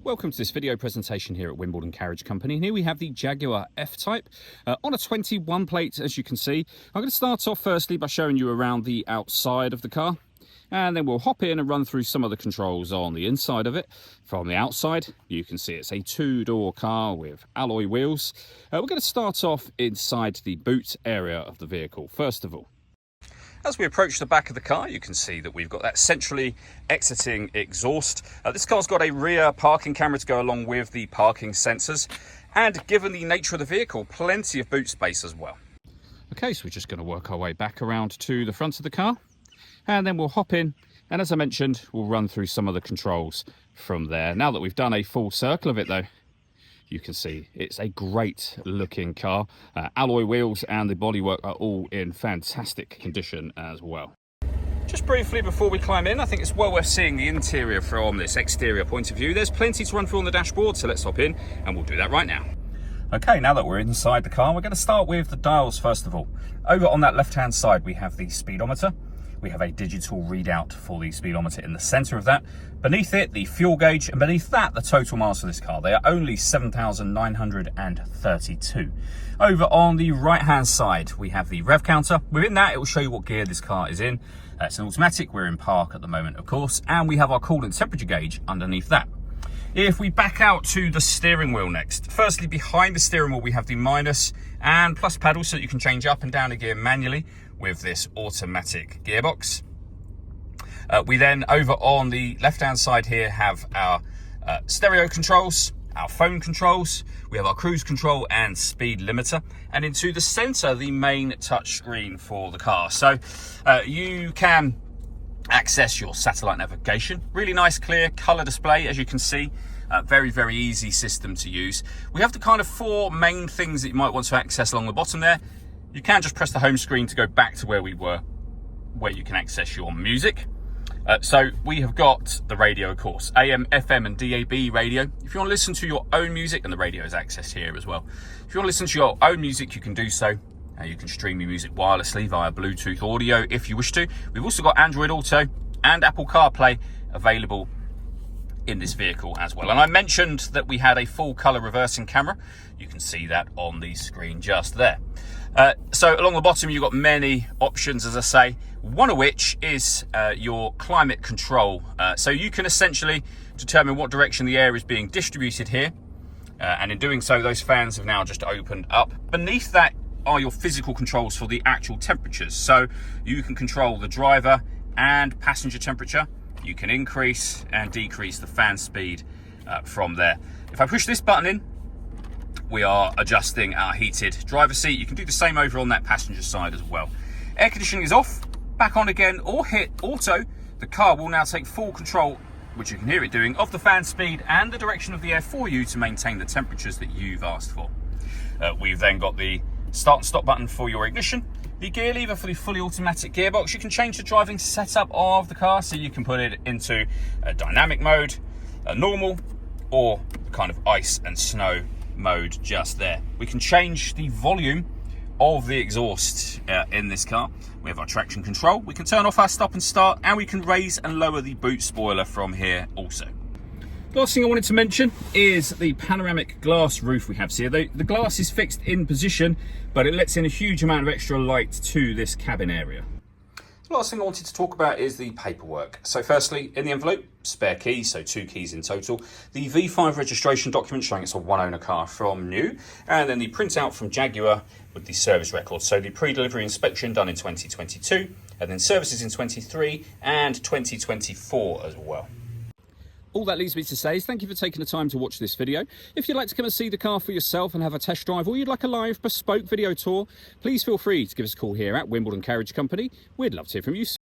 Welcome to this video presentation here at Wimbledon Carriage Company. And here we have the Jaguar F-Type on a 21 plate, as you can see. I'm going to start off firstly by showing you around the outside of the car. And then we'll hop in and run through some of the controls on the inside of it. From the outside, you can see it's a two-door car with alloy wheels. We're going to start off inside the boot area of the vehicle, first of all. As we approach the back of the car, you can see that we've got that centrally exiting exhaust. This car's got a rear parking camera to go along with the parking sensors. And given the nature of the vehicle, plenty of boot space as well. Okay, so we're just going to work our way back around to the front of the car. And then we'll hop in. And as I mentioned, we'll run through some of the controls from there. Now that we've done a full circle of it though, you can see it's a great looking car. Alloy wheels and the bodywork are all in fantastic condition as well. Just briefly before we climb in, I think it's well worth seeing the interior from this exterior point of view. There's plenty to run through on the dashboard, so let's hop in and we'll do that right now. Okay, now that we're inside the car, we're going to start with the dials first of all. Over on that left-hand side, we have the speedometer. We have a digital readout for the speedometer in the center of that. Beneath it, the fuel gauge, and beneath that, the total miles for this car. They are only 7,932. Over on the right-hand side, we have the rev counter. Within that, it will show you what gear this car is in. It's an automatic. We're in park at the moment, of course, and we have our coolant temperature gauge underneath that. If we back out to the steering wheel next, firstly, behind the steering wheel, we have the minus and plus pedal so that you can change up and down a gear manually with this automatic gearbox. We then, over on the left-hand side here, have our stereo controls, our phone controls, we have our cruise control and speed limiter, and into the center, the main touchscreen for the car. So you can access your satellite navigation. Really nice, clear color display, as you can see. Very, very easy system to use. We have the kind of four main things that you might want to access along the bottom there. You can just press the home screen to go back to where we were, where you can access your music. So we have got the radio, of course, AM, FM and DAB radio. If you want to listen to your own music, and the radio is accessed here as well. If you want to listen to your own music, you can do so. You can stream your music wirelessly via Bluetooth audio if you wish to. We've also got Android Auto and Apple CarPlay available in this vehicle as well. And I mentioned that we had a full color reversing camera. You can see that on the screen just there. So along the bottom, you've got many options, as I say, one of which is your climate control. So you can essentially determine what direction the air is being distributed here. And in doing so, those fans have now just opened up. Beneath that are your physical controls for the actual temperatures. So you can control the driver and passenger temperature. You can increase and decrease the fan speed from there. If I push this button in, we are adjusting our heated driver's seat. You can do the same over on that passenger side as well. Air conditioning is off, back on again, or hit auto. The car will now take full control, which you can hear it doing, of the fan speed and the direction of the air for you to maintain the temperatures that you've asked for. We've then got the start and stop button for your ignition, the gear lever for the fully automatic gearbox. You can change the driving setup of the car, so you can put it into a dynamic mode, a normal, or kind of ice and snow mode just there. We can change the volume of the exhaust in this car. We have our traction control. We can turn off our stop and start, and we can raise and lower the boot spoiler from here also. Last thing I wanted to mention is the panoramic glass roof we have here. The glass is fixed in position, but it lets in a huge amount of extra light to this cabin area. The last thing I wanted to talk about is the paperwork. So firstly, in the envelope, spare keys, so 2 keys in total. The V5 registration document showing it's a one-owner car from new. And then the printout from Jaguar with the service record. So the pre-delivery inspection done in 2022, and then services in 23 and 2024 as well. All that leaves me to say is thank you for taking the time to watch this video. If you'd like to come and see the car for yourself and have a test drive, or you'd like a live bespoke video tour, please feel free to give us a call here at Wimbledon Carriage Company. We'd love to hear from you soon.